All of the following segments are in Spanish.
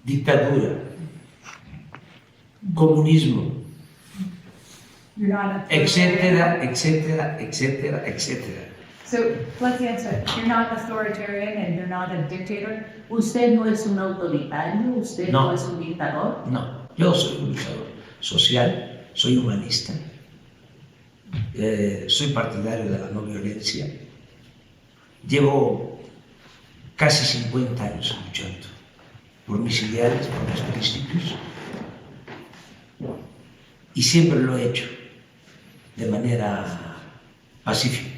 dictadura, comunismo, etcétera, etcétera, etcétera, etcétera. So let's answer. You're not authoritarian and you're not a dictator. Usted no es un autoritario, usted no es un dictador. No, yo soy un luchador social, soy humanista, soy partidario de la no violencia. Llevo casi 50 años luchando por mis ideales, por mis principios, y siempre lo he hecho de manera pacífica.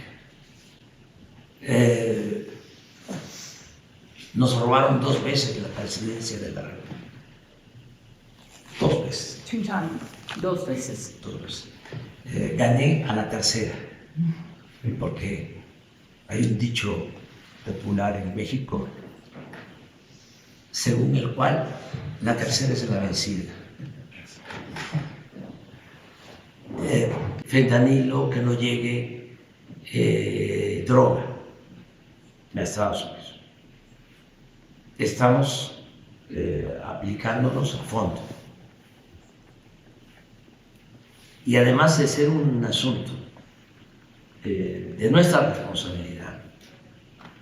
Nos robaron 2 veces la presidencia de la República. 2 veces. 2 times. 2 veces. 2 veces. Gané a la tercera, porque hay un dicho popular en México, según el cual la tercera es la vencida. Fentanilo, que no llegue droga a Estados Unidos. Estamos aplicándonos a fondo. Y además de ser un asunto de nuestra responsabilidad,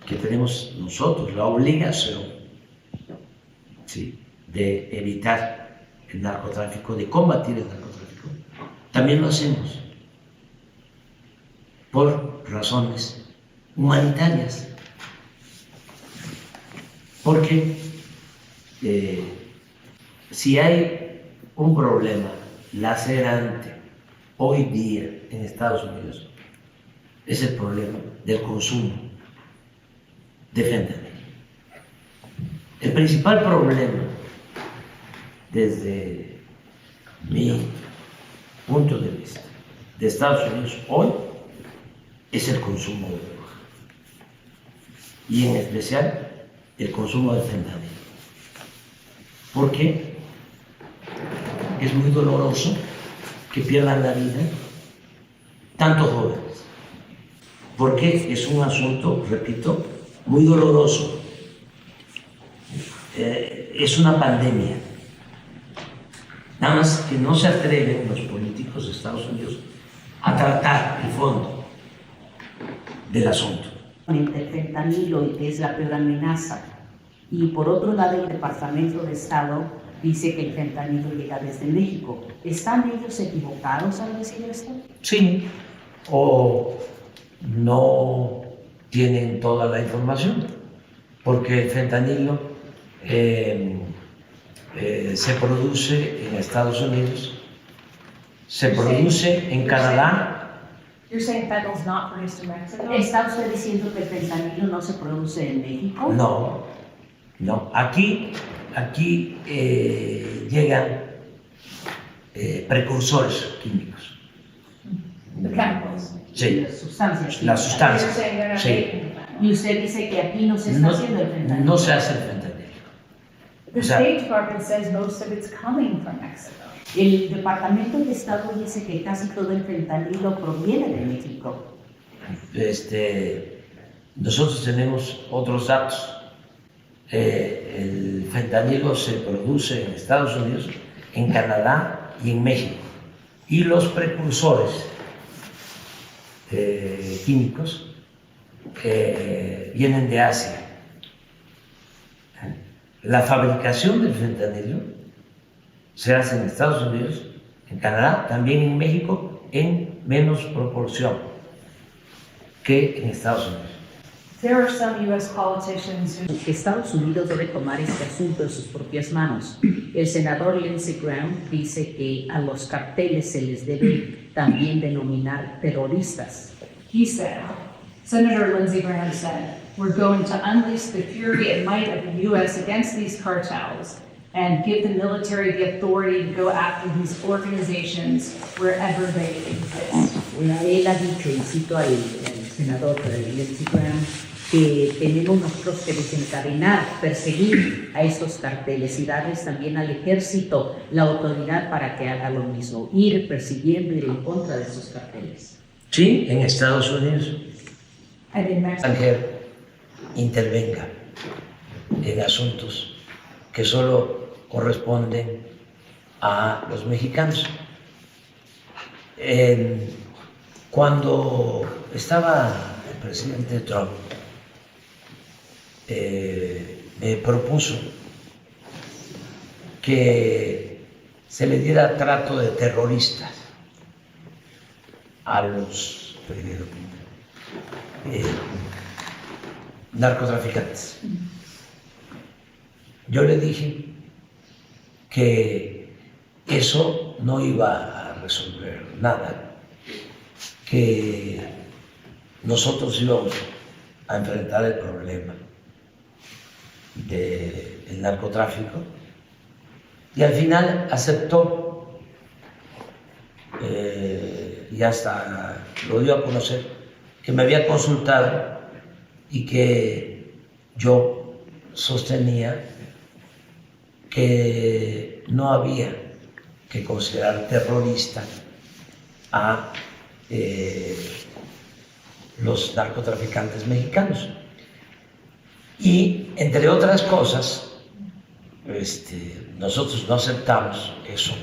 que tenemos nosotros la obligación, ¿sí?, de evitar el narcotráfico, de combatir el narcotráfico, también lo hacemos por razones humanitarias. Porque si hay un problema lacerante hoy día en Estados Unidos, es el problema del consumo de fentanilo. El principal problema, desde mi punto de vista, de Estados Unidos hoy, es el consumo de droga. Y en especial el consumo de fentanilo. Porque es muy doloroso que pierdan la vida tantos jóvenes. Porque es un asunto, repito, muy doloroso. Es una pandemia. Nada más que no se atreven los políticos de Estados Unidos a tratar el fondo del asunto. Entre el fentanilo, y que es la peor amenaza, y por otro lado el Departamento de Estado dice que el fentanilo llega desde México. ¿Están ellos equivocados al decir esto? Sí, o no tienen toda la información, porque el fentanilo se produce en Estados Unidos, se produce en Canadá. You're saying fentanyl's not produced in Mexico? ¿Está usted diciendo que el fentanilo no se produce en México? No, no. Aquí llegan precursores químicos. The chemicals. Sí, Las sustancias. las You're sustancias. saying they're not Sí. making fentanyl. Y usted dice que aquí no se está haciendo el fentanilo. No se hace el fentanilo. The O sea, State Department says most of it's coming from Mexico. El Departamento de Estado dice que casi todo el fentanilo proviene de México. Nosotros tenemos otros datos. El fentanilo se produce en Estados Unidos, en Canadá y en México. Y los precursores químicos vienen de Asia. La fabricación del fentanilo se hace en Estados Unidos, en Canadá, también en México, en menos proporción que en Estados Unidos. There are some U.S. politicians who Estados Unidos debe tomar este asunto en sus propias manos. El senador Lindsey Graham dice que a los carteles se les debe también denominar terroristas. he said, Senator Lindsey Graham said, we're going to unleash the fury and might of the U.S. against these cartels and give the military the authority to go after these organizations wherever they exist. Él ha dicho, y cito al senador Lindsey Graham, que tenemos nosotros que desencadenar, perseguir a estos carteles y darles también al ejército la autoridad para que haga lo mismo, ir persiguiendo, ir en contra de estos carteles. Sí, en Estados Unidos, And in Mexico, extranjero intervenga en asuntos que solo corresponden a los mexicanos. Cuando estaba el presidente Trump, me propuso que se le diera trato de terroristas a los narcotraficantes. Yo le dije que eso no iba a resolver nada, que nosotros íbamos a enfrentar el problema del narcotráfico, y al final aceptó y hasta lo dio a conocer que me había consultado y que yo sostenía que no había que considerar terrorista a los narcotraficantes mexicanos. Y entre otras cosas, nosotros no aceptamos eso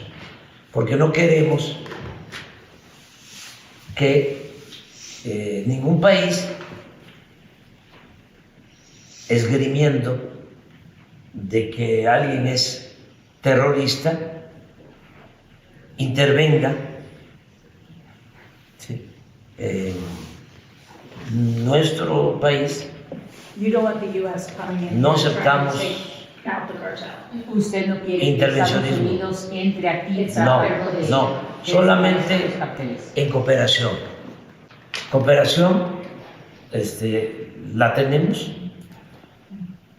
porque no queremos que ningún país, esgrimiendo de que alguien es terrorista, intervenga en nuestro país. You don't want the U.S. coming in. No and trying to aceptamos take out the cartel. Usted no quiere que Estados intervencionismo. Unidos entre aquí It's al not juego de No, solamente los carteles. en cooperación. Cooperación la tenemos,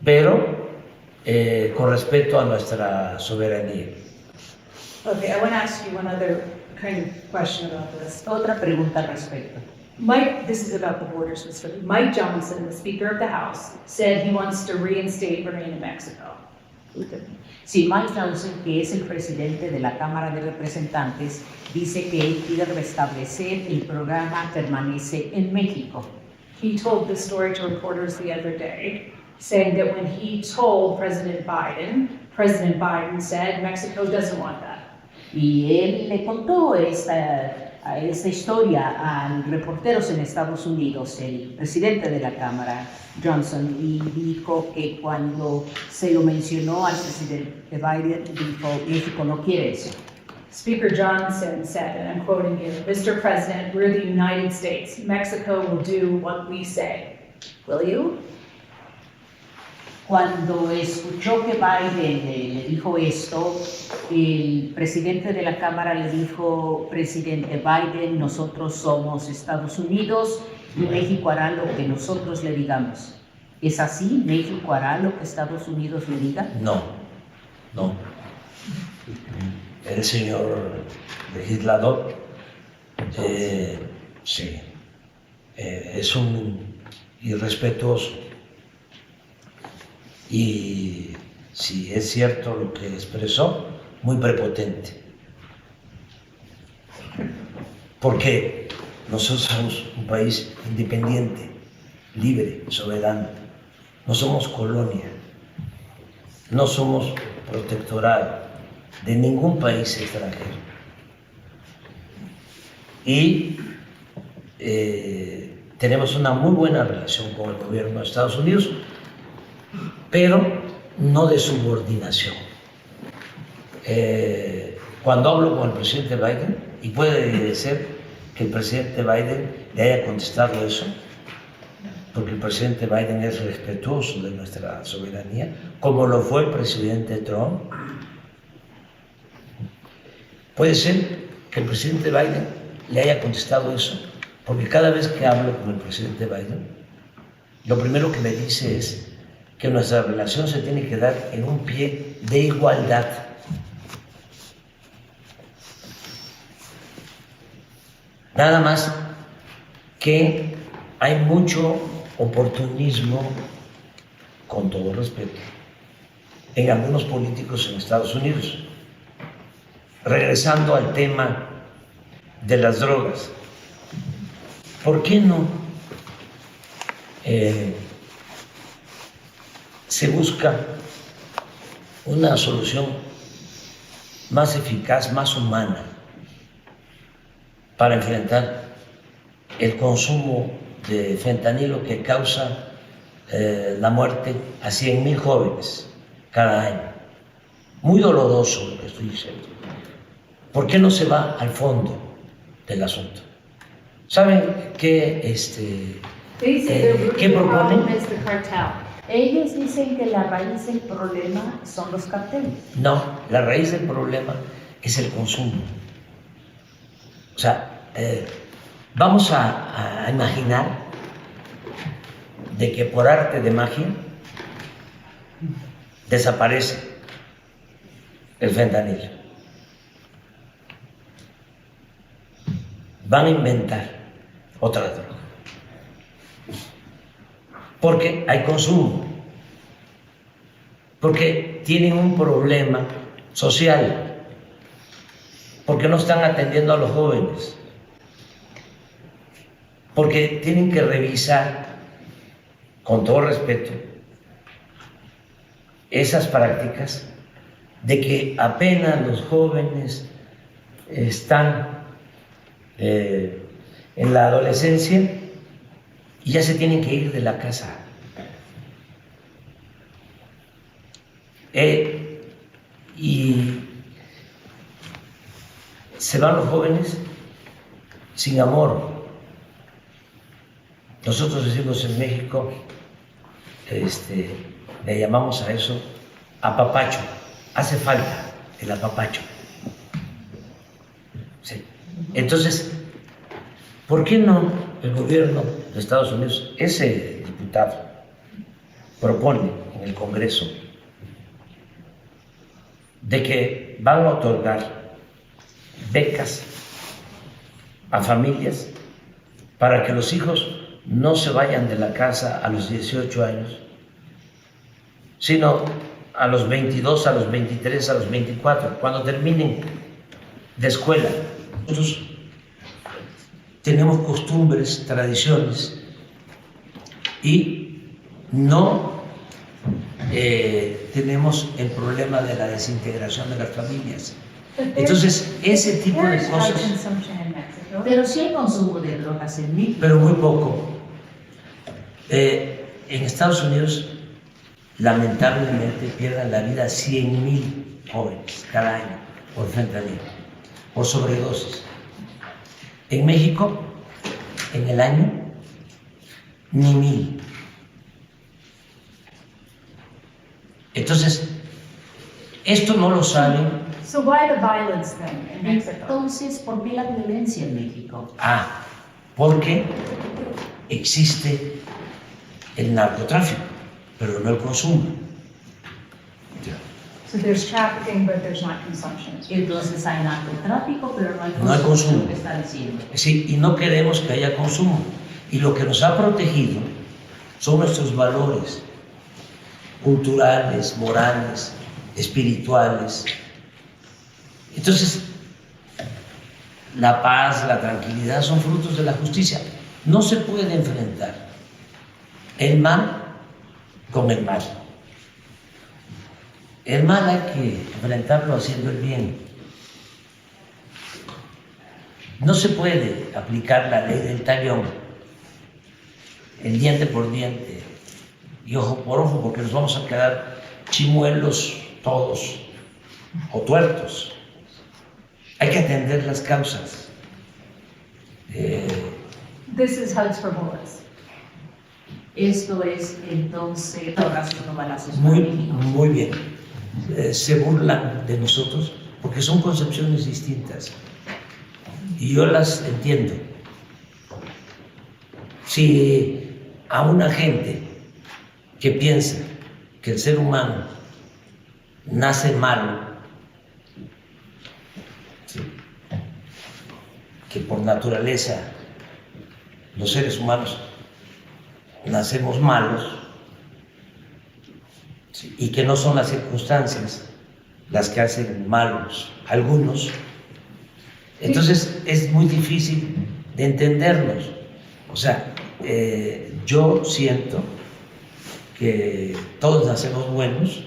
pero con respeto a nuestra soberanía. Okay, I want to ask you one other kind of question about this. Otra pregunta al respecto. Mike, this is about the border specifically. Mike Johnson, the Speaker of the House, said he wants to reinstate Bernie in Mexico. Sí, Mike Johnson, que es el presidente de la Cámara de Representantes, dice que él quiere restablecer el programa Permanece en México. He told this story to reporters the other day, saying that when he told President Biden said Mexico doesn't want that. Y él le contó esta historia a reporteros en Estados Unidos, el presidente de la Cámara, Johnson, y dijo que cuando se lo mencionó al presidente Biden, dijo, México no quiere eso. Speaker Johnson said, and I'm quoting you, "Mr. President, we're the United States. Mexico will do what we say. Will you?" Cuando escuchó que Biden le dijo esto, el presidente de la Cámara le dijo, presidente Biden, nosotros somos Estados Unidos y México hará lo que nosotros le digamos. ¿Es así? ¿México hará lo que Estados Unidos le diga? No. El señor legislador, sí, es un irrespetuoso. Y si es cierto lo que expresó, muy prepotente. Porque nosotros somos un país independiente, libre, soberano. No somos colonia, no somos protectorado de ningún país extranjero. Y tenemos una muy buena relación con el gobierno de Estados Unidos, pero no de subordinación. Cuando hablo con el presidente Biden, y puede ser que el presidente Biden le haya contestado eso, porque el presidente Biden es respetuoso de nuestra soberanía, como lo fue el presidente Trump. Puede ser que el presidente Biden le haya contestado eso, porque cada vez que hablo con el presidente Biden, lo primero que me dice es que nuestra relación se tiene que dar en un pie de igualdad. Nada más que hay mucho oportunismo, con todo respeto, en algunos políticos en Estados Unidos. Regresando al tema de las drogas, ¿por qué no se busca una solución más eficaz, más humana para enfrentar el consumo de fentanilo que causa la muerte a 100,000 jóvenes cada año. Muy doloroso lo que estoy diciendo. ¿Por qué no se va al fondo del asunto? ¿Saben qué, qué proponen? Ellos dicen que la raíz del problema son los carteles. No, la raíz del problema es el consumo. O sea, vamos a imaginar de que por arte de magia desaparece el fentanilo. Van a inventar otra droga. Porque hay consumo. Porque tienen un problema social. Porque no están atendiendo a los jóvenes. Porque tienen que revisar, con todo respeto, esas prácticas de que apenas los jóvenes están en la adolescencia y ya se tienen que ir de la casa. Y se van los jóvenes sin amor. Nosotros decimos en México, le llamamos a eso apapacho. Hace falta el apapacho. Sí. Entonces, ¿por qué no el gobierno de Estados Unidos, ese diputado, propone en el Congreso de que van a otorgar becas a familias para que los hijos no se vayan de la casa a los 18 años, sino a los 22, a los 23, a los 24, cuando terminen de escuela? Nosotros tenemos costumbres, tradiciones y no tenemos el problema de la desintegración de las familias. Entonces, ese tipo de cosas, Pero sí hay consumo de drogas en México. pero muy poco. En Estados Unidos, lamentablemente, pierden la vida 100,000 jóvenes cada año por fentanilo, por sobredosis. En México, en el año, ni 1,000. Entonces, esto no lo saben. So why the violence then in Mexico? Entonces, ¿por qué la violencia en México? Porque existe el narcotráfico, pero no el consumo. So there's trafficking, but there's not consumption. Entonces hay narcotráfico, pero no hay consumo. No hay consumo. Lo que está diciendo. Sí, y no queremos que haya consumo. Y lo que nos ha protegido son nuestros valores culturales, morales, espirituales. Entonces, la paz, la tranquilidad son frutos de la justicia. No se puede enfrentar el mal con el mal. El mal hay que enfrentarlo haciendo el bien. No se puede aplicar la ley del talión, el diente por diente y ojo por ojo, porque nos vamos a quedar chimuelos todos o tuertos. Hay que atender las causas. This is Hugs for Bullets. Esto es entonces drogas no balazos para Muy, México. muy bien. Se burlan de nosotros porque son concepciones distintas y yo las entiendo. Si a una gente que piensa que el ser humano nace malo, ¿sí?, que por naturaleza los seres humanos nacemos malos, ¿sí?, y que no son las circunstancias las que hacen malos a algunos, entonces es muy difícil de entendernos. O sea, yo siento que todos nacemos buenos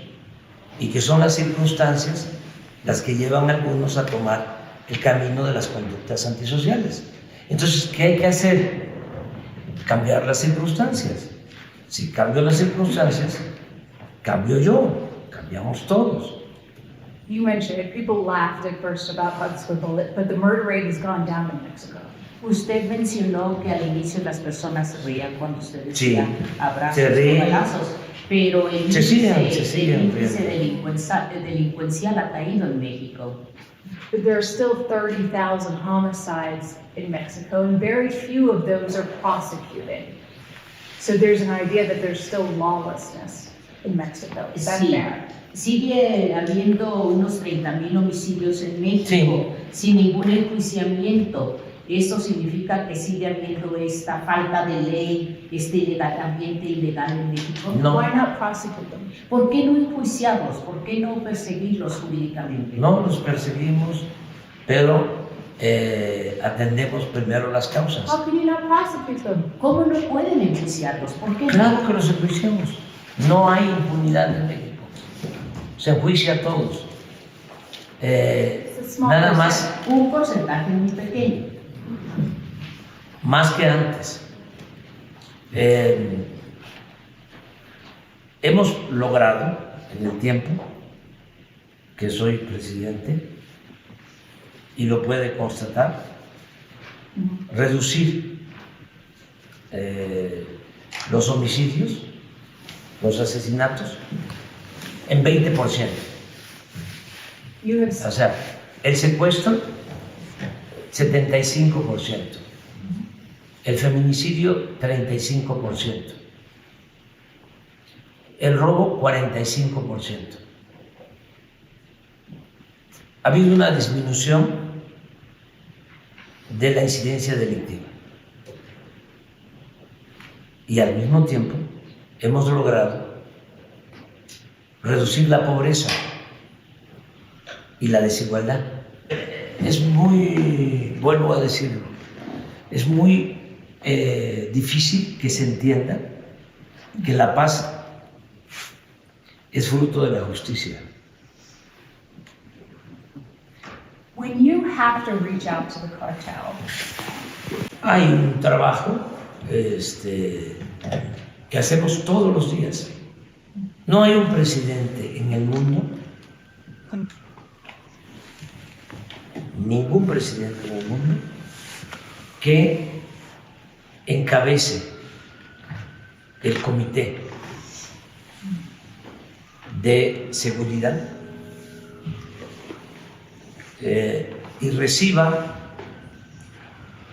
y que son las circunstancias las que llevan a algunos a tomar el camino de las conductas antisociales. Entonces, ¿qué hay que hacer? Cambiar las circunstancias. Si cambio las circunstancias, cambio yo, cambiamos todos. You mentioned it, people laughed at first about hugs with bullet, but the murder rate has gone down in Mexico. Usted mencionó que al inicio las personas se reían cuando usted Sí, decía abrazos se o ríen. balazos, pero el Se siguen índice riendo. delincuencial ha caído en México. But there are still 30,000 homicides in Mexico, and very few of those are prosecuted. So there's an idea that there's still lawlessness in Mexico. Is that Sí. fair? Sigue habiendo unos 30,000 homicidios en México sin ningún enjuiciamiento. Esto significa que sigue habiendo esta falta de ley, este ambiente ilegal en México. No. Why not prosecute them? ¿Por qué no enjuiciarlos? ¿Por qué no perseguirlos jurídicamente? No los perseguimos, pero atendemos primero las causas. How can you not prosecute them? ¿Cómo no pueden enjuiciarlos? ¿Por qué no? Claro que los enjuiciamos. No hay impunidad en México. Se enjuicia a todos. It's a small Nada percent. más, Un porcentaje muy pequeño. más que antes. Hemos logrado en el tiempo que soy presidente, y lo puede constatar, reducir los homicidios, los asesinatos, en 20%. You have O sea, el secuestro, 75%. El feminicidio, 35%. El robo, 45%. Ha habido una disminución de la incidencia delictiva. Y al mismo tiempo hemos logrado reducir la pobreza y la desigualdad. Es muy, vuelvo a decirlo, es muy difícil que se entienda que la paz es fruto de la justicia. When you have to reach out to the cartel, Hay un trabajo que hacemos todos los días. No hay un presidente en el mundo, ningún presidente en el mundo, que encabece el comité de seguridad y reciba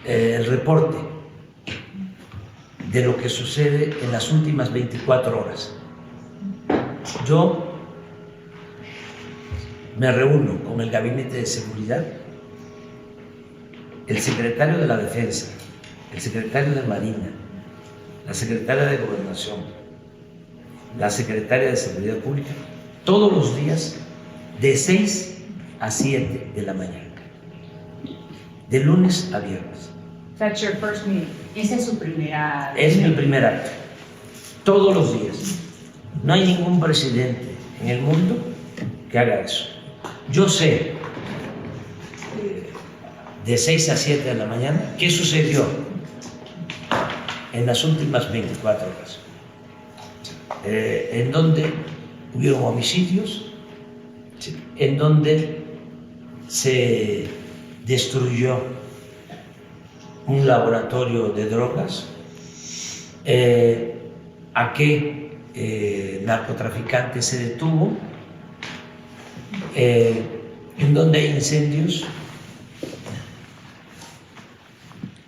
el reporte de lo que sucede en las últimas 24 horas. Yo me reúno con el Gabinete de Seguridad, el secretario de la Defensa, el secretario de Marina, la secretaria de Gobernación, la secretaria de Seguridad Pública, todos los días de 6 a 7 de la mañana, de lunes a viernes. that's your first meeting. Esa es su primera... Es mi primer acto, todos los días. No hay ningún presidente en el mundo que haga eso. Yo sé de 6 a 7 de la mañana qué sucedió en las últimas 24 horas, en donde hubieron homicidios, en donde se destruyó un laboratorio de drogas, a qué narcotraficante se detuvo, en donde hay incendios,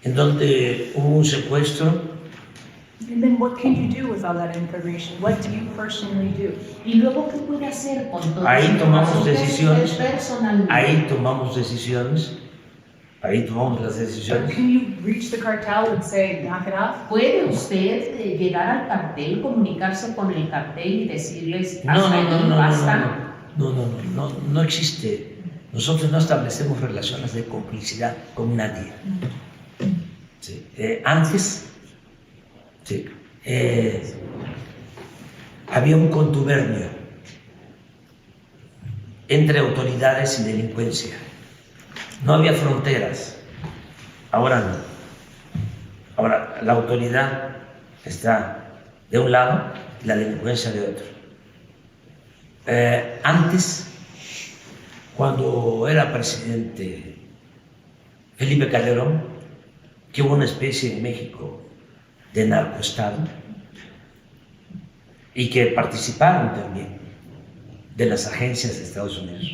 en donde hubo un secuestro. And then what can you do with all that information? What do you personally do? ¿Y luego qué puede hacer con todo Ahí eso? tomamos Usted decisiones, personalmente. ahí tomamos decisiones, ahí tomamos las Or decisiones. can you reach the cartel and say, knock it off? ¿Puede usted llegar al cartel, comunicarse con el cartel y decirles No, hasta no, no, aquí no, basta? no existe. Nosotros no establecemos relaciones de complicidad con nadie. Sí. Antes, sí, había un contubernio entre autoridades y delincuencia. No había fronteras. Ahora no. Ahora la autoridad está de un lado y la delincuencia de otro. Antes, cuando era presidente Felipe Calderón, que hubo una especie en México de narcoestado y que participaron también de las agencias de Estados Unidos.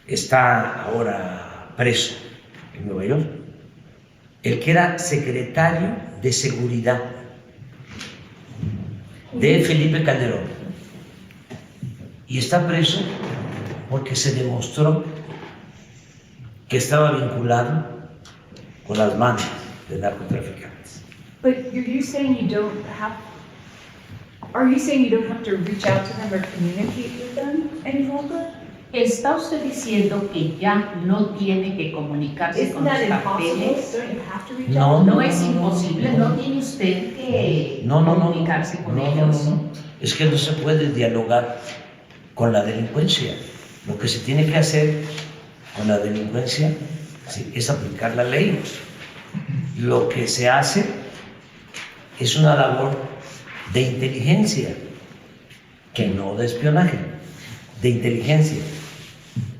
Está ahora preso en Nueva York el que era secretario de Seguridad de Felipe Calderón, y está preso porque se demostró que estaba vinculado con las manos de narcotraficantes. But you're saying you don't have, are you saying you don't have to reach out to them or communicate with them any longer? ¿Está usted diciendo que ya no tiene que comunicarse Isn't con that los impossible? carteles? Don't you have to reach No, out? No es imposible, no tiene usted que comunicarse con ellos. No. Es que no se puede dialogar con la delincuencia. Lo que se tiene que hacer con la delincuencia es aplicar la ley. Lo que se hace es una labor de inteligencia, que no de espionaje, de inteligencia,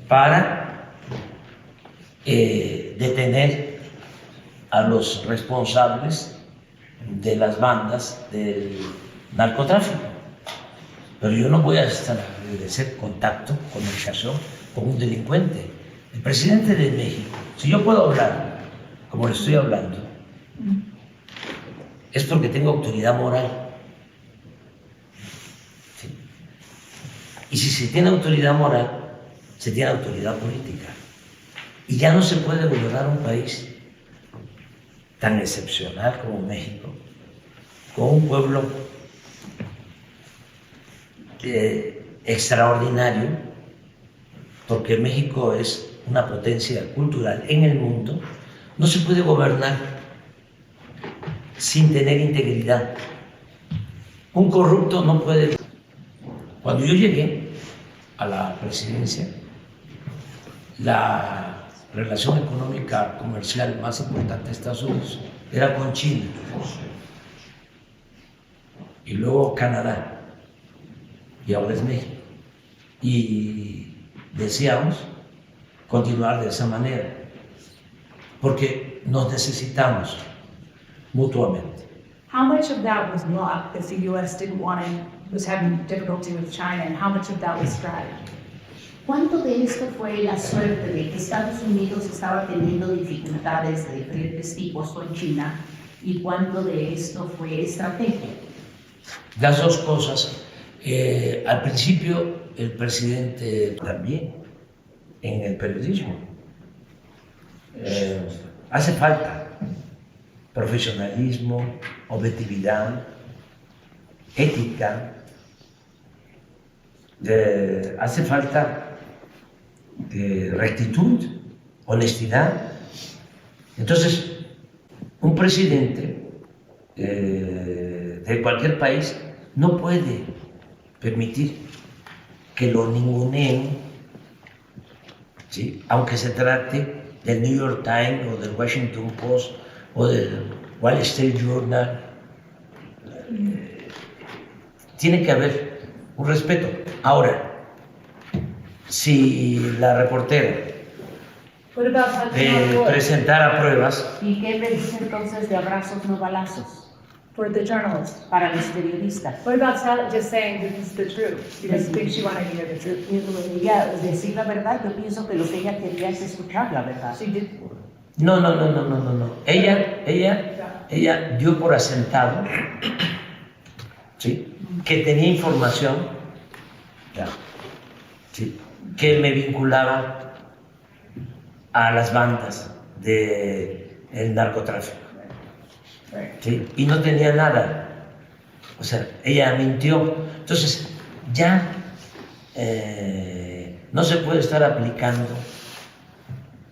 para detener a los responsables de las bandas del narcotráfico. Pero yo no voy a establecer contacto, comunicación con un delincuente. El presidente de México, si yo puedo hablar como le estoy hablando, es porque tengo autoridad moral. ¿Sí? Y si se tiene autoridad moral, se tiene autoridad política. Y ya no se puede gobernar un país tan excepcional como México, con un pueblo extraordinario, porque México es una potencia cultural en el mundo. No se puede gobernar sin tener integridad. Un corrupto no puede. Cuando yo llegué a la presidencia, la relación económica comercial más importante de Estados Unidos era con China y luego Canadá, y ahora es México. Y deseamos continuar de esa manera, porque nos necesitamos mutuamente. How much of that was luck because the U.S. didn't want to, was having difficulty with China, and how much of that was strategy? ¿Cuánto de esto fue la suerte de que Estados Unidos estaba teniendo dificultades de diferentes tipos con China y cuánto de esto fue estrategia? Las dos cosas. Al principio el presidente también en el periodismo hace falta profesionalismo, objetividad, ética, hace falta rectitud, honestidad. Entonces, un presidente de cualquier país no puede permitir que lo ninguneen, ¿sí? Aunque se trate del New York Times o del Washington Post o del Wall Street Journal. Tiene que haber un respeto. Ahora, si la reportera What about Hudson Roy presentara pruebas, ¿Y qué me dice entonces de abrazos no balazos for the journalist? para los periodistas? What about just saying this is the truth because she thinks she wanted to hear the truth? Ella, decir la verdad, yo pienso que lo que ella quería es escuchar la verdad. She did. no. Ella dio por asentado, ¿sí?, que tenía información, ¿sí?, que me vinculaba a las bandas del narcotráfico, ¿sí?, y no tenía nada. O sea, ella mintió. Entonces, ya no se puede estar aplicando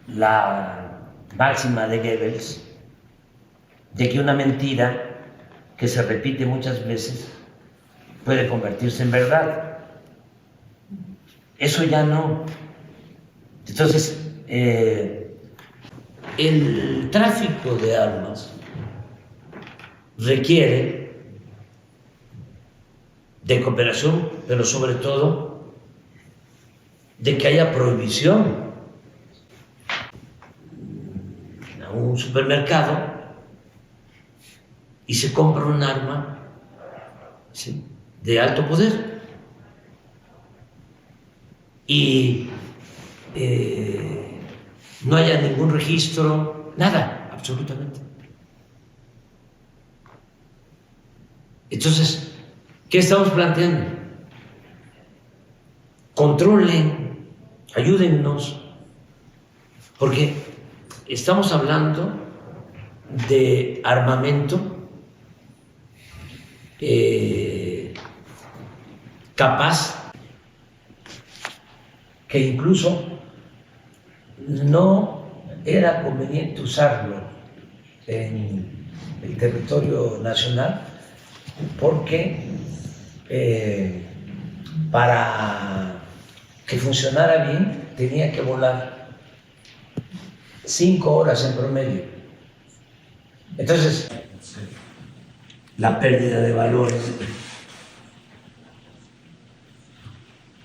la máxima de Goebbels de que una mentira que se repite muchas veces puede convertirse en verdad. Eso ya no. Entonces, el tráfico de armas requiere de cooperación, pero sobre todo de que haya prohibición. A un supermercado y se compra un arma, ¿sí?, de alto poder y no haya ningún registro, nada, absolutamente. Entonces, ¿qué estamos planteando? Controlen, ayúdennos, porque estamos hablando de armamento capaz que incluso no era conveniente usarlo en el territorio nacional porque para que funcionara bien tenía que volar 5 horas en promedio. Entonces, la pérdida de valores,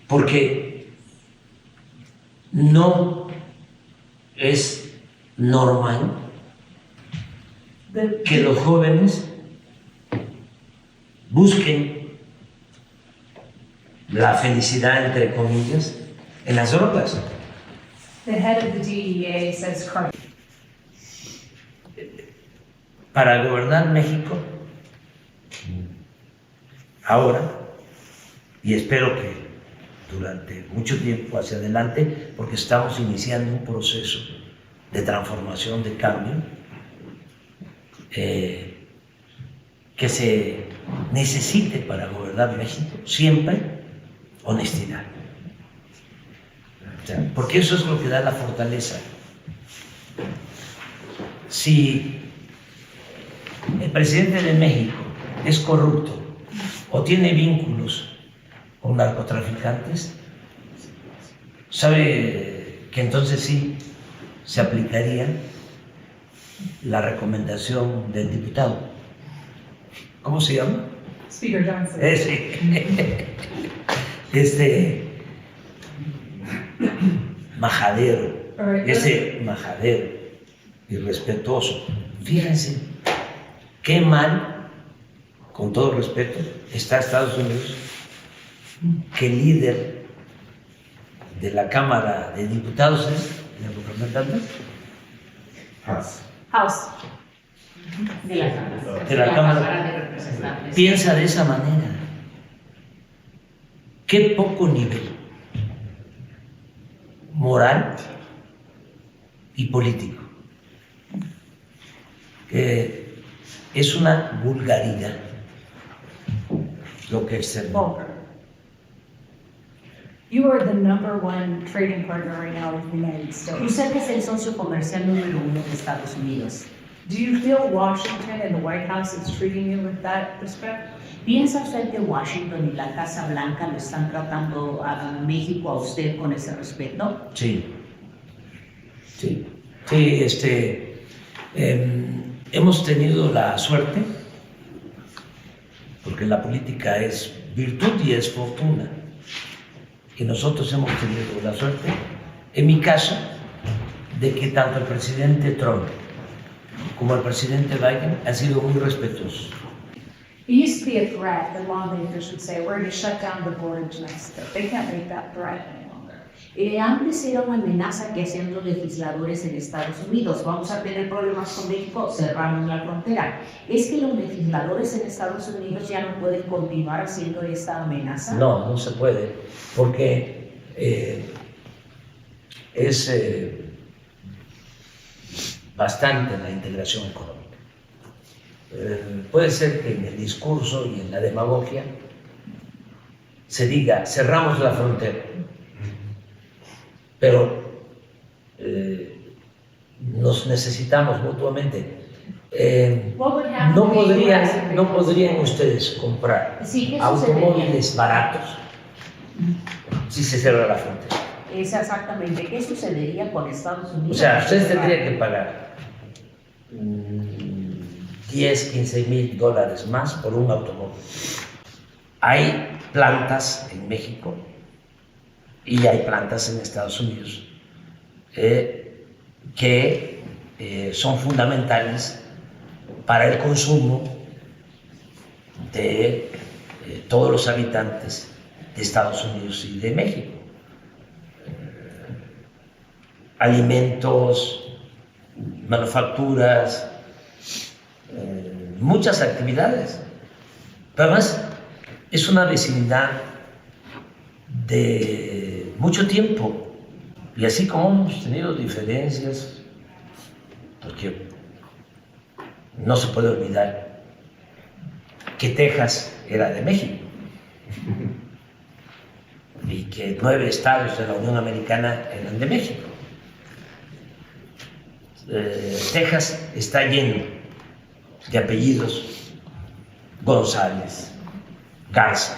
porque no es normal que los jóvenes busquen la felicidad, entre comillas, en las drogas. The head of the DEA says Para gobernar México, ahora, y espero que durante mucho tiempo hacia adelante, porque estamos iniciando un proceso de transformación, de cambio, que se necesite para gobernar México siempre honestidad. O sea, porque eso es lo que da la fortaleza. Si el presidente de México es corrupto o tiene vínculos con narcotraficantes, sabe que entonces sí se aplicaría la recomendación del diputado. ¿Cómo se llama? Speaker Johnson. Majadero, ese majadero irrespetuoso. Fíjense qué mal, con todo respeto, está Estados Unidos, que el líder de la Cámara de Diputados es de representantes House. De la Cámara. de la Cámara de Representantes. piensa de esa manera. Qué poco nivel moral y político. Es una vulgaridad lo que externó. Volker. You are the #1 trading partner right now with the United States. Usted es el socio comercial número 1 de Estados Unidos. Do you feel Washington and the White House is treating you with that respect? ¿Piensa usted que Washington y la Casa Blanca lo están tratando a México, a usted, con ese respeto? Sí, hemos tenido la suerte, porque la política es virtud y es fortuna, que nosotros hemos tenido la suerte, en mi caso, de que tanto el presidente Trump como el presidente Biden han sido muy respetuosos. It used to be a threat that lawmakers would say, we're going to shut down the border to Mexico. They can't make that threat any longer. Antes era una amenaza que hacían los legisladores en Estados Unidos. Vamos a tener problemas con México, cerramos la frontera. ¿Es que los legisladores en Estados Unidos ya no pueden continuar haciendo esta amenaza? No, no se puede, porque es bastante la integración económica. Puede ser que en el discurso y en la demagogia se diga, cerramos la frontera, pero nos necesitamos mutuamente. What would happen no to the US if podrían, they no closed podrían it? ustedes comprar Sí, ¿qué automóviles baratos si se cierra la frontera. Es exactamente, ¿qué sucedería con Estados Unidos? O sea, ustedes tendrían que pagar 10, 15 mil dólares más por un automóvil. Hay plantas en México y hay plantas en Estados Unidos que son fundamentales para el consumo de todos los habitantes de Estados Unidos y de México. Alimentos, manufacturas, muchas actividades. Pero además es una vecindad de mucho tiempo. Y así como hemos tenido diferencias, porque no se puede olvidar que Texas era de México y que 9 estados de la Unión Americana eran de México. Texas está lleno de apellidos González, Garza,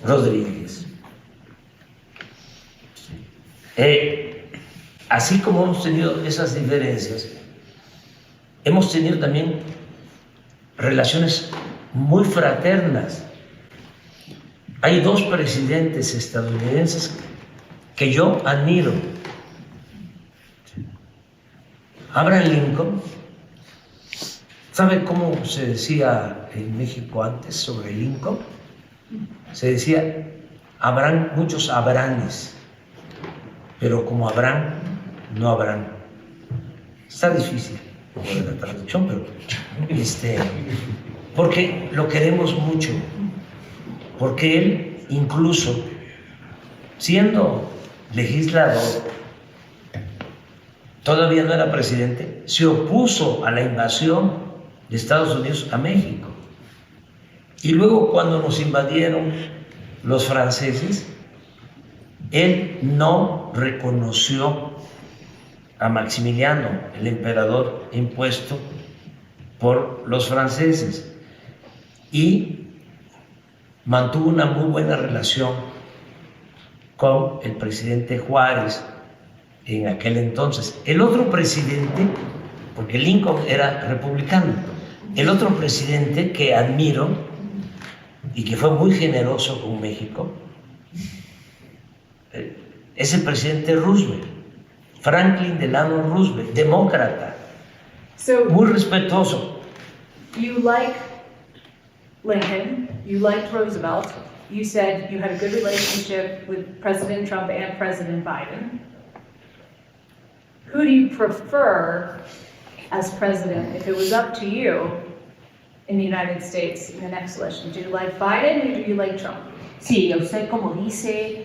Rodríguez. Así como hemos tenido esas diferencias, hemos tenido también relaciones muy fraternas. Hay 2 presidentes estadounidenses que yo admiro. Abraham Lincoln, ¿sabe cómo se decía en México antes sobre Lincoln? Se decía, habrán muchos Abrahames, pero como Abraham, no habrán. Está difícil la traducción, pero porque lo queremos mucho, porque él incluso siendo legislador, todavía no era presidente, se opuso a la invasión de Estados Unidos a México. Y luego cuando nos invadieron los franceses, él no reconoció a Maximiliano, el emperador impuesto por los franceses, y mantuvo una muy buena relación con el presidente Juárez en aquel entonces. El otro presidente, porque Lincoln era republicano, el otro presidente que admiro y que fue muy generoso con México es el presidente Roosevelt, Franklin Delano Roosevelt, demócrata, So muy respetuoso. you like Lincoln, you liked Roosevelt, you said you had a good relationship with President Trump and President Biden. Who do you prefer as president if it was up to you in the United States in the next election? Do you like Biden or do you like Trump? Sí, usted como dice,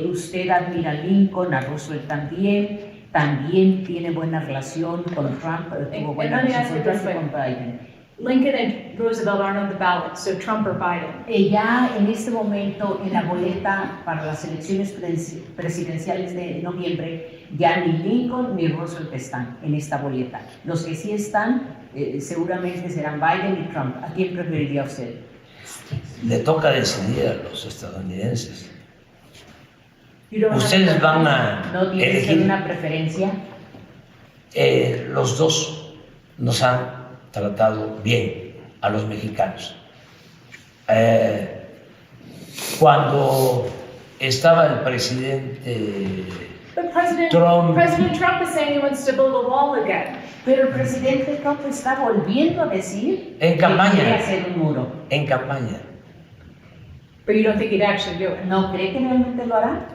usted admira a Lincoln, a Roosevelt también tiene buena relación con Trump, tuvo buena let me ask relación it this way. con Biden. Lincoln and Roosevelt aren't on the ballot, so Trump or Biden? Ya en este momento en la boleta para las elecciones presidenciales de noviembre, ya ni Lincoln ni Roosevelt están en esta boleta. Los que sí están seguramente serán Biden y Trump. ¿A quién preferiría usted? Le toca decidir a los estadounidenses. You don't have Ustedes van a ¿No tiene usted elegir. una preferencia? Los dos nos han tratado bien a los mexicanos. Cuando estaba el presidente But President Trump. Trump is saying he wants to build a wall again. Pero el presidente Trump está volviendo a decir En que campaña. quiere hacer un muro. en campaña, But you don't think he'd actually do it? ¿No cree que realmente lo hará?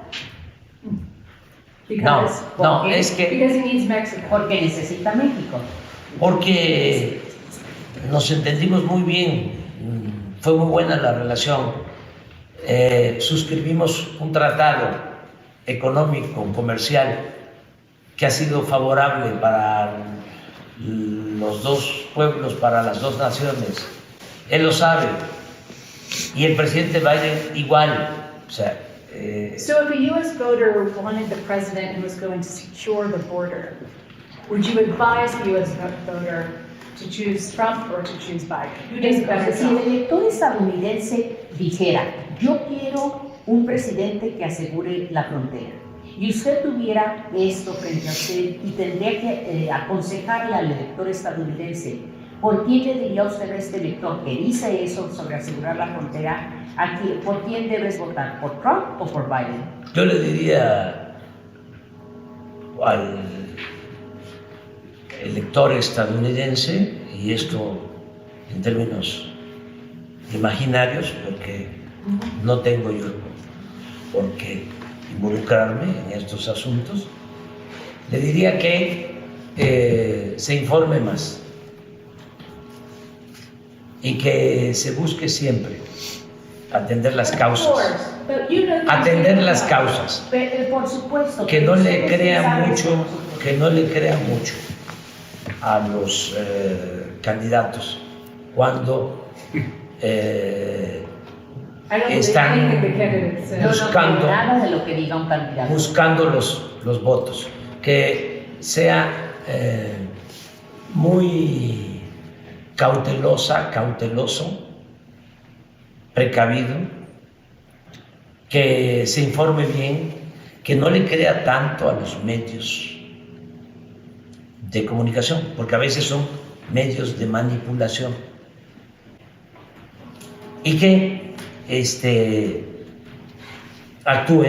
Because, no, ¿por qué? es que because he needs Mexico. Porque necesita México. porque nos entendimos muy bien, fue muy buena la relación, suscribimos un tratado económico, comercial, que ha sido favorable para los dos pueblos, para las dos naciones. Él lo sabe. Y el presidente Biden igual. O sea, So if a U.S. voter wanted the president who was going to secure the border, would you advise the U.S. voter to choose Trump or to choose Biden? Who does better Entonces, si el job? elector estadounidense dijera, yo quiero un presidente que asegure la frontera, y usted tuviera esto frente a usted y tendría que aconsejarle al elector estadounidense, ¿por quién le diría usted a este elector que dice eso sobre asegurar la frontera? ¿Por quién debes votar? ¿Por Trump o por Biden? Yo le diría al elector estadounidense, y esto en términos imaginarios, porque no tengo yo por qué involucrarme en estos asuntos, le diría que se informe más y que se busque siempre atender las causas, atender las causas, Por supuesto. que no le ustedes crea saben mucho, como nosotros. que no le crea mucho a los candidatos cuando I don't believe están anything the candidate says. Yo no buscando- creo nada de lo que diga un candidato. buscando los votos, que sea muy cauteloso, precavido, que se informe bien, que no le crea tanto a los medios de comunicación, porque a veces son medios de manipulación, y que actúe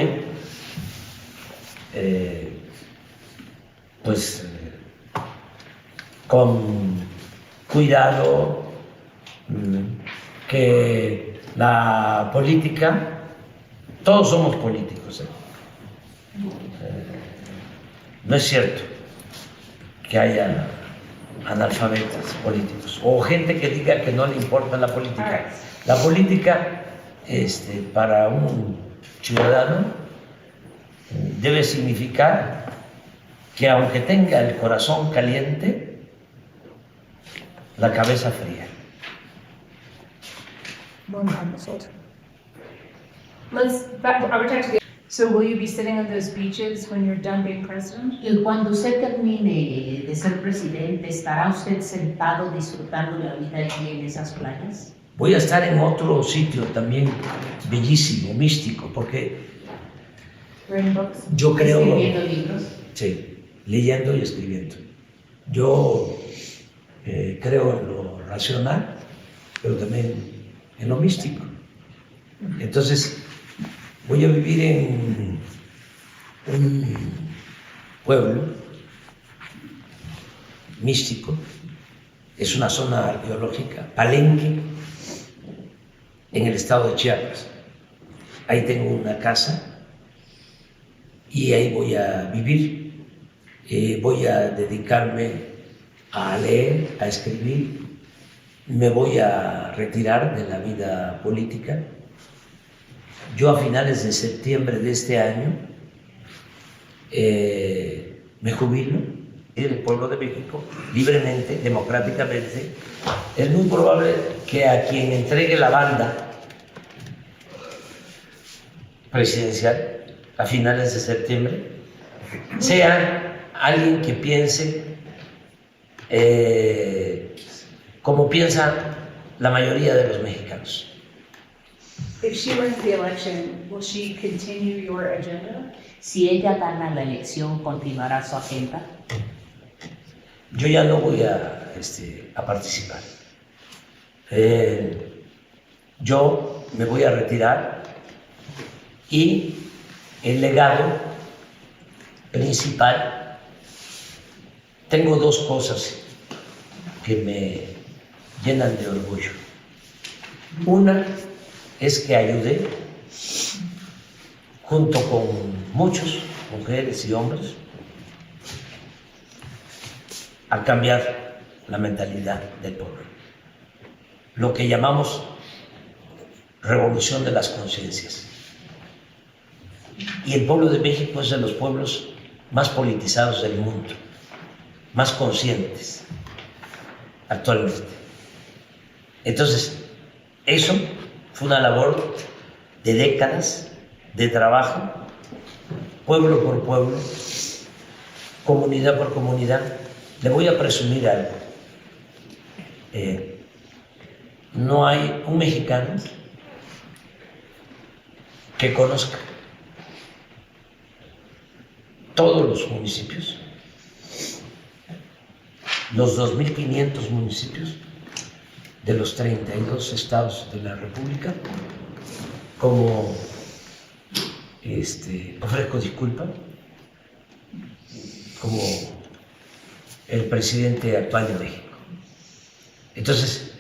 con cuidado, que la política, todos somos políticos, no es cierto que haya analfabetas políticos o gente que diga que no le importa la política. La política, para un ciudadano, debe significar que aunque tenga el corazón caliente, la cabeza fría. So will you be sitting on those beaches when you're done being president? Y cuando usted termine de ser presidente, ¿estará usted sentado disfrutando de la vida aquí en esas playas? Voy a estar en otro sitio también bellísimo, místico, porque Reading books? yo creo, Escribiendo libros. sí, leyendo y escribiendo. Yo creo en lo racional, pero también en lo místico. Entonces, voy a vivir en un pueblo místico, es una zona arqueológica, Palenque, en el estado de Chiapas. Ahí tengo una casa y ahí voy a vivir. Voy a dedicarme a leer, a escribir. Me voy a retirar de la vida política. Yo a finales de septiembre de este año me jubilo del pueblo de México, libremente, democráticamente. Es muy probable que a quien entregue la banda presidencial a finales de septiembre sea alguien que piense como piensa la mayoría de los mexicanos. If she wins the election, will she continue your agenda? Si ella gana la elección, ¿continuará su agenda? Yo ya no voy a participar. Yo me voy a retirar y el legado principal, tengo dos cosas que me llenan de orgullo. Una es que ayudé, junto con muchos, mujeres y hombres, a cambiar la mentalidad del pueblo. Lo que llamamos revolución de las conciencias. Y el pueblo de México es de los pueblos más politizados del mundo, más conscientes actualmente. Entonces, eso fue una labor de décadas de trabajo, pueblo por pueblo, comunidad por comunidad. Le voy a presumir algo. no hay un mexicano que conozca todos los municipios, los 2.500 municipios de los 32 estados de la República, como ofrezco disculpa, como el presidente actual de México. Entonces,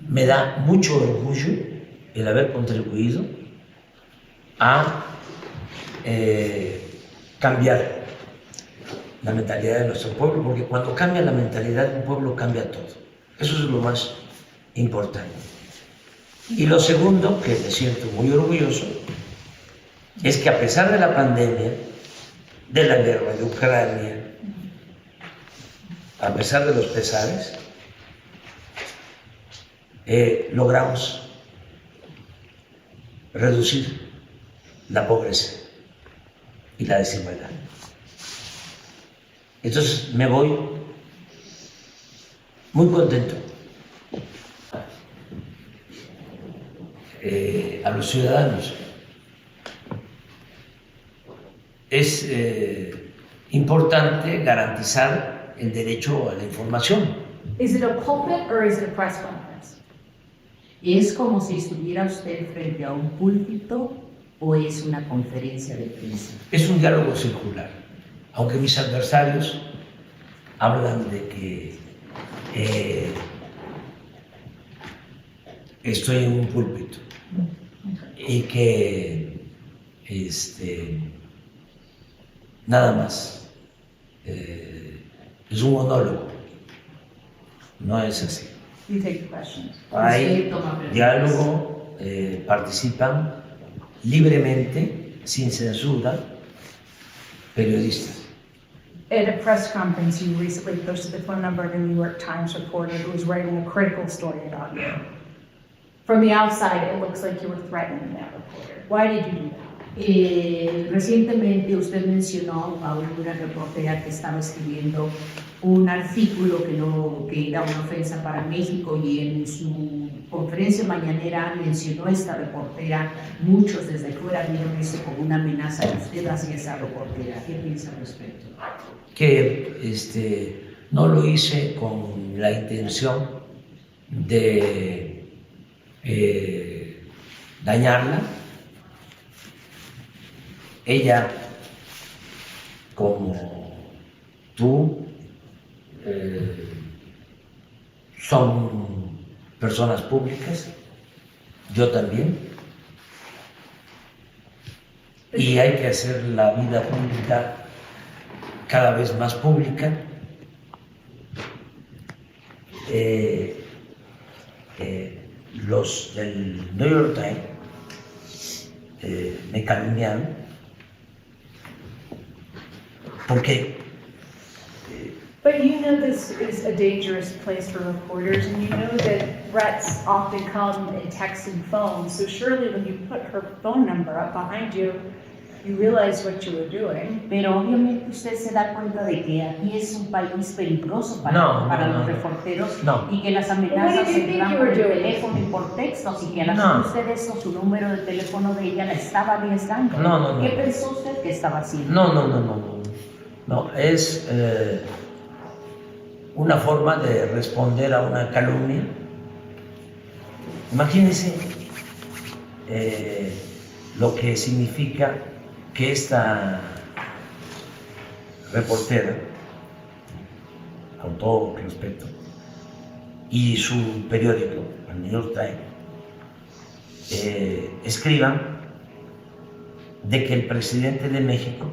me da mucho orgullo el haber contribuido a cambiar la mentalidad de nuestro pueblo, porque cuando cambia la mentalidad de un pueblo, cambia todo. Eso es lo más importante. Y lo segundo, que me siento muy orgulloso, es que a pesar de la pandemia, de la guerra de Ucrania, a pesar de los pesares, logramos reducir la pobreza y la desigualdad. Entonces me voy muy contento. A los ciudadanos es importante garantizar el derecho a la información. Is it a pulpit or is it a press conference? ¿Es como si estuviera usted frente a un púlpito o es una conferencia de prensa? Es un diálogo circular, aunque mis adversarios hablan de que estoy en un púlpito y que nada más es un monólogo. No es así. You take the questions. Hay diálogo, participan libremente, sin censura, periodistas. At a press conference, you recently posted the phone number of a New York Times reporter who was writing a critical story about you. From the outside, it looks like you were threatening that reporter. Why did you do that? Recientemente usted mencionó a una reportera que estaba escribiendo un artículo que era una ofensa para México y en su conferencia mañanera mencionó a esta reportera. Muchos desde fuera vieron eso como una amenaza de usted hacia esa reportera. ¿Qué piensa al respecto? Que no lo hice con la intención de dañarla. Ella, como tú, son personas públicas, yo también, y hay que hacer la vida pública cada vez más pública. Los del New York Times me calumniaron porque But you know this is a dangerous place for reporters, and you know that threats often come in text and phone. So surely when you put her phone number up behind you, you realized what you were doing. Pero obviamente usted se da cuenta de que aquí es un país peligroso para los reporteros y que las amenazas se dan por el teléfono y por textos y que al hacer usted eso, su número de teléfono de ella la estaba arriesgando. ¿Qué pensó usted que estaba haciendo? No, es una forma de responder a una calumnia. Imagínense lo que significa que esta reportera, con todo respeto, y su periódico, el New York Times, escriban de que el presidente de México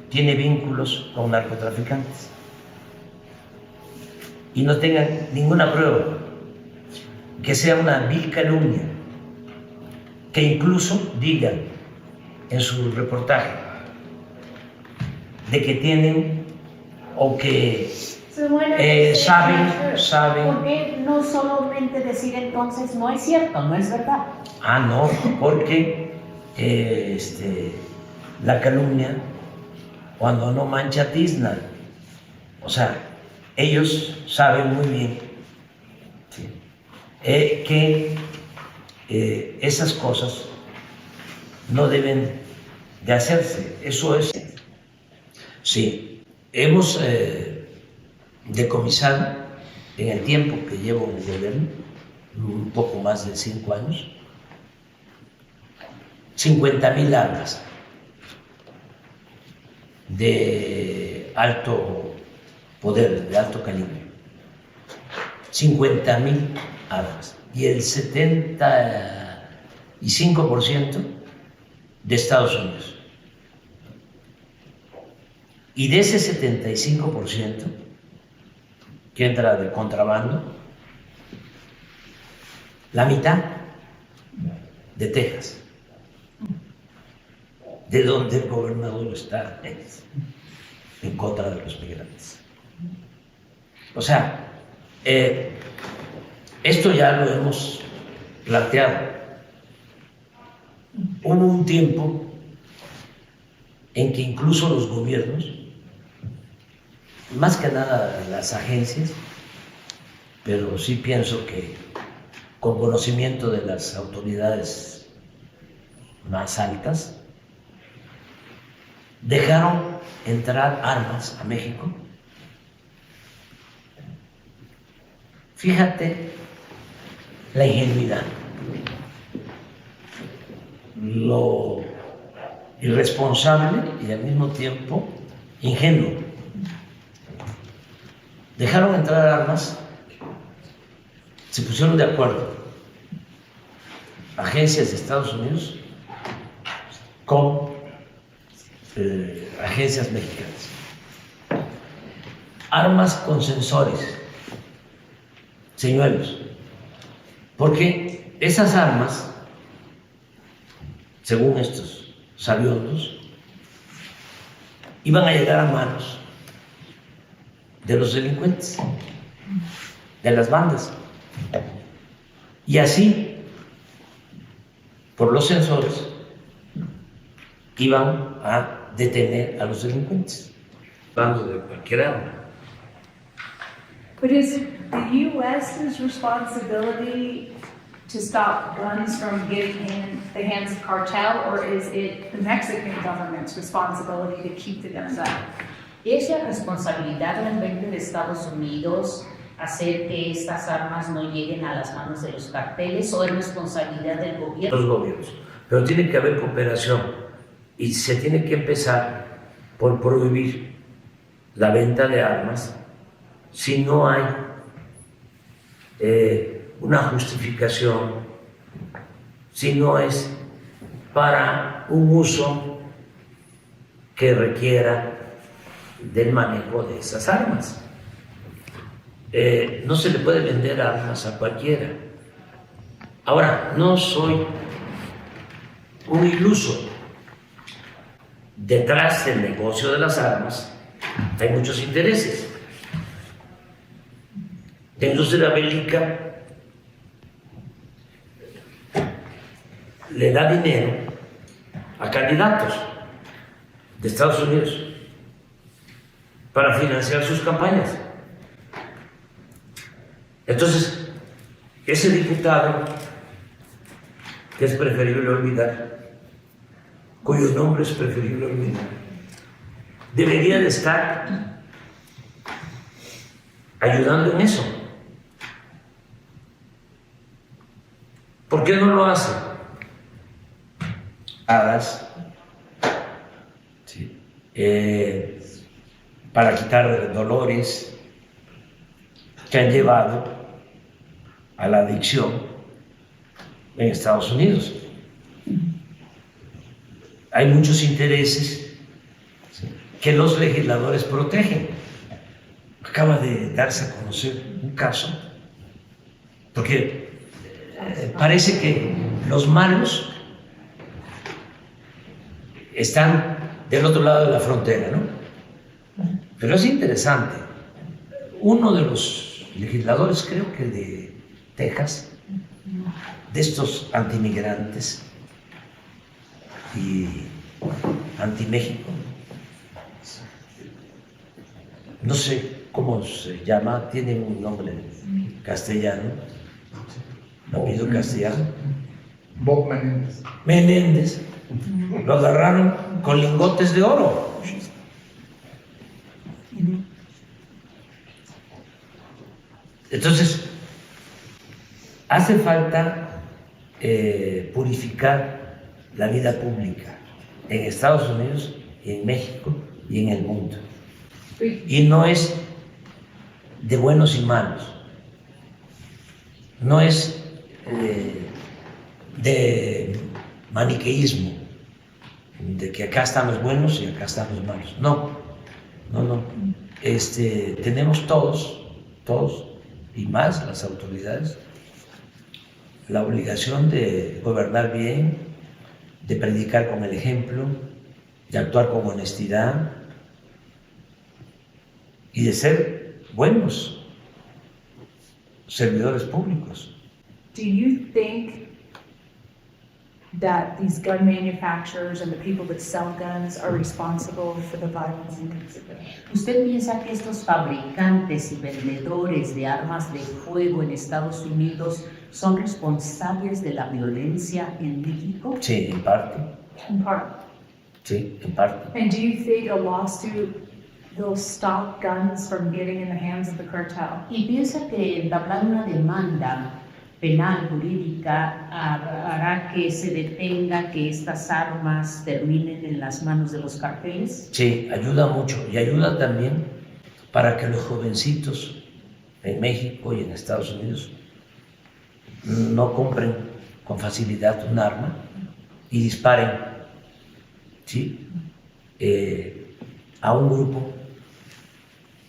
tiene vínculos con narcotraficantes y no tengan ninguna prueba, que sea una vil calumnia, que incluso digan en su reportaje de que tienen o que saben. ¿Por qué no solamente decir entonces no es cierto, no es verdad? No, porque la calumnia, cuando no mancha tizna, o sea, ellos saben muy bien que esas cosas no deben de hacerse. Eso es. Sí, hemos decomisado en el tiempo que llevo en el gobierno, un poco más de 5 años, 50,000 armas de alto poder, de alto calibre. 50,000 armas. Y el 75% de Estados Unidos. Y de ese 75% que entra de contrabando, la mitad de Texas, de donde el gobernador está en contra de los migrantes. O sea, esto ya lo hemos planteado. Hubo un tiempo en que incluso los gobiernos, más que nada las agencias, pero sí pienso que con conocimiento de las autoridades más altas, dejaron entrar armas a México. Fíjate la ingenuidad, lo irresponsable y al mismo tiempo ingenuo. Dejaron entrar armas, se pusieron de acuerdo agencias de Estados Unidos con agencias mexicanas. Armas con sensores, señuelos, porque esas armas, según estos sabiondos, iban a llegar a manos de los delincuentes, de las bandas, y así, por los sensores, iban a detener a los delincuentes, hablando de cualquier arma. But is it the U.S.'s responsibility to stop guns from getting in the hands of cartel, or is it the Mexican government's responsibility to keep the guns out? ¿Es la responsabilidad realmente de Estados Unidos hacer que estas armas no lleguen a las manos de los carteles o es responsabilidad del gobierno? Los gobiernos, pero tiene que haber cooperación y se tiene que empezar por prohibir la venta de armas si no hay una justificación, si no es para un uso que requiera del manejo de esas armas. No se le puede vender armas a cualquiera. Ahora, no soy un iluso. Detrás del negocio de las armas hay muchos intereses. La industria bélica le da dinero a candidatos de Estados Unidos para financiar sus campañas. Entonces, ese diputado, que es preferible olvidar, cuyo nombre es preferible olvidar, debería de estar ayudando en eso. ¿Por qué no lo hace? Hadas, sí, para quitar dolores que han llevado a la adicción en Estados Unidos. Hay muchos intereses que los legisladores protegen. Acaba de darse a conocer un caso, porque parece que los malos están del otro lado de la frontera, ¿no? Pero es interesante. Uno de los legisladores, creo que de Texas, de estos antimigrantes y anti-México, no sé cómo se llama, tiene un nombre castellano, apellido castellano, Bob Menéndez. Menéndez, lo agarraron con lingotes de oro. Entonces, hace falta purificar la vida pública en Estados Unidos y en México y en el mundo. Y no es de buenos y malos, no es de maniqueísmo, de que acá están los buenos y acá están los malos. No, no, no. Tenemos todos y más las autoridades la obligación de gobernar bien, de predicar con el ejemplo, de actuar con honestidad y de ser buenos servidores públicos. Do you think that these gun manufacturers and the people that sell guns are responsible for the violence in Mexico? ¿Usted piensa que estos fabricantes y vendedores de armas de fuego en Estados Unidos son responsables de la violencia en México? Sí, en parte. In part. Sí, en parte. And do you think a lawsuit will stop guns from getting in the hands of the cartel? ¿Y piensa que entablar una demanda penal jurídica hará que se detenga que estas armas terminen en las manos de los carteles? Sí, ayuda mucho y ayuda también para que los jovencitos en México y en Estados Unidos no compren con facilidad un arma y disparen, ¿sí? A un grupo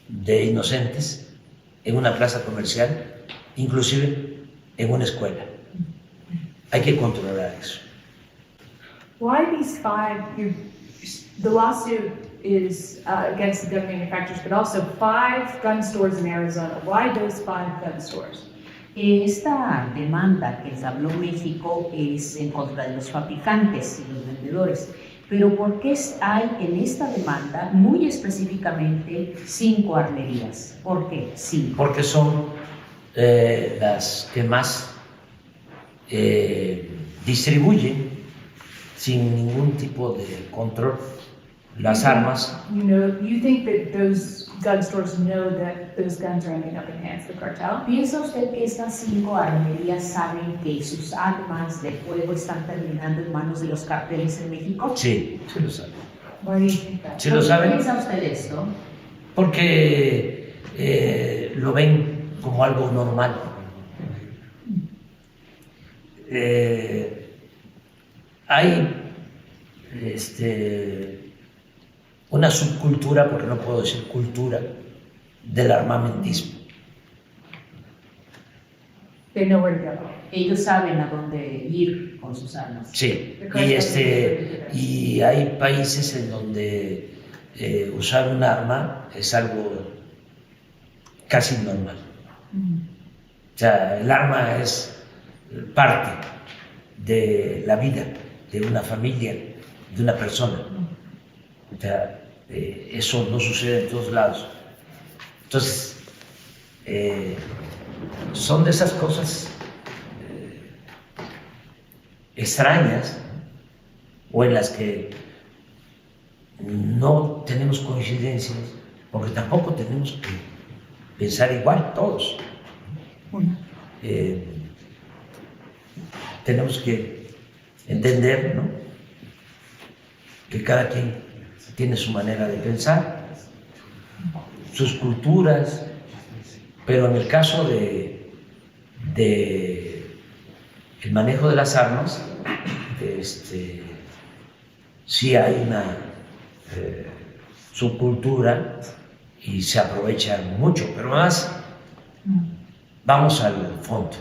de inocentes en una plaza comercial, inclusive en una escuela. Hay que controlar eso. Why these the lawsuit is against the gun manufacturers, but also 5 gun stores in Arizona. Why those 5 gun stores? Esta demanda que les habló México es en contra de los fabricantes y los vendedores. Pero ¿por qué hay en esta demanda muy específicamente 5 armerías? ¿Por qué? Sí. Porque son las que más distribuyen sin ningún tipo de control las armas. You think that those gun stores know that those guns are ending up in hands of the cartel? ¿Piensa usted que estas 5 armerías saben que sus armas de fuego están terminando en manos de los carteles en México? Sí, sí lo saben. Why do you think that? Sí lo ¿Por qué saben piensa usted esto? porque lo ven como algo normal. Hay una subcultura, porque no puedo decir cultura, del armamentismo. They know where to go. Ellos saben a dónde ir con sus armas. Sí, y hay países en donde usar un arma es algo casi normal. O sea, el arma es parte de la vida de una familia, de una persona. O sea, eso no sucede en todos lados. Entonces, son de esas cosas extrañas o en las que no tenemos coincidencias, porque tampoco tenemos que pensar igual todos. Tenemos que entender, ¿no?, que cada quien tiene su manera de pensar, sus culturas, pero en el caso de el manejo de las armas, sí hay una subcultura y se aprovecha mucho, pero más vamos al fondo.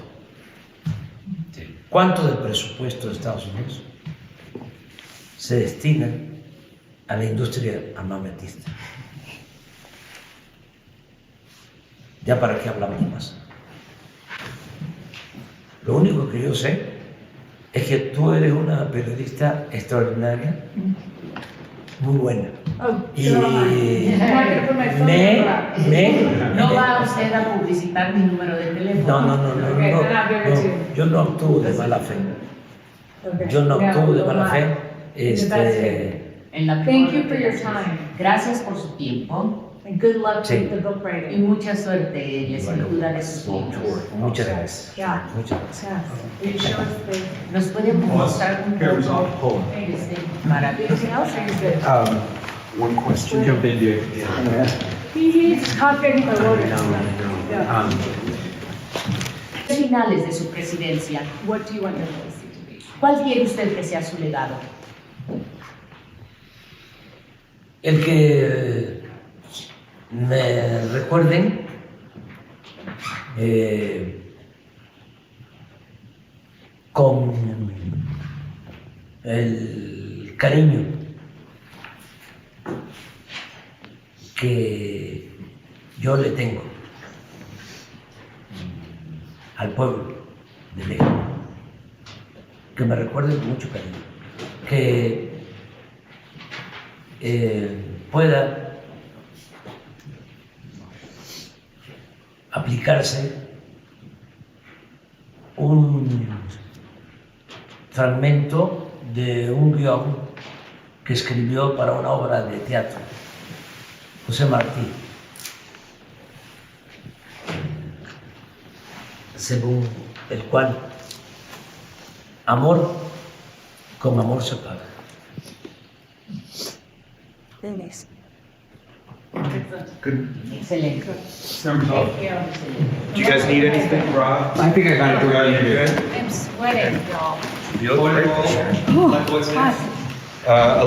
¿Cuánto del presupuesto de Estados Unidos se destina a la industria armamentista? ¿Ya para qué hablamos más? Lo único que yo sé es que tú eres una periodista extraordinaria, muy buena. Oh, Y so am I. I'm not gonna put my phone number up. No va usted a publicitar mi número de teléfono. no, Okay, then I'll give it to you. yo no actúo de mala fe. Okay. Yo no Yeah, actúo de well, mala fe. the best way. En la Thank mejor you for de your las time. Gracias por su tiempo And good luck Sí. with the book y writing. mucha suerte en la escritura de sus libros. Muchas gracias. Yeah. Muchas gracias. Yeah. Are you sure it's the, ¿Nos puede mostrar un poco para anything else or you're good? One question. Jump in, dude. He's talking the loaded. Yeah. finales de su presidencia? What do you want your legacy to be? ¿Cuál quiere usted que sea su legado? El que me recuerden con el cariño que yo le tengo al pueblo de México, que me recuerden con mucho cariño, que pueda aplicarse un fragmento de un guión que escribió para una obra de teatro José Martí, según el cual amor con amor se paga. Good. Excelente. Do you guys need anything, Rob? I think I got it. Rob, you good? I'm sweating, y'all. You look great. Oh, hot.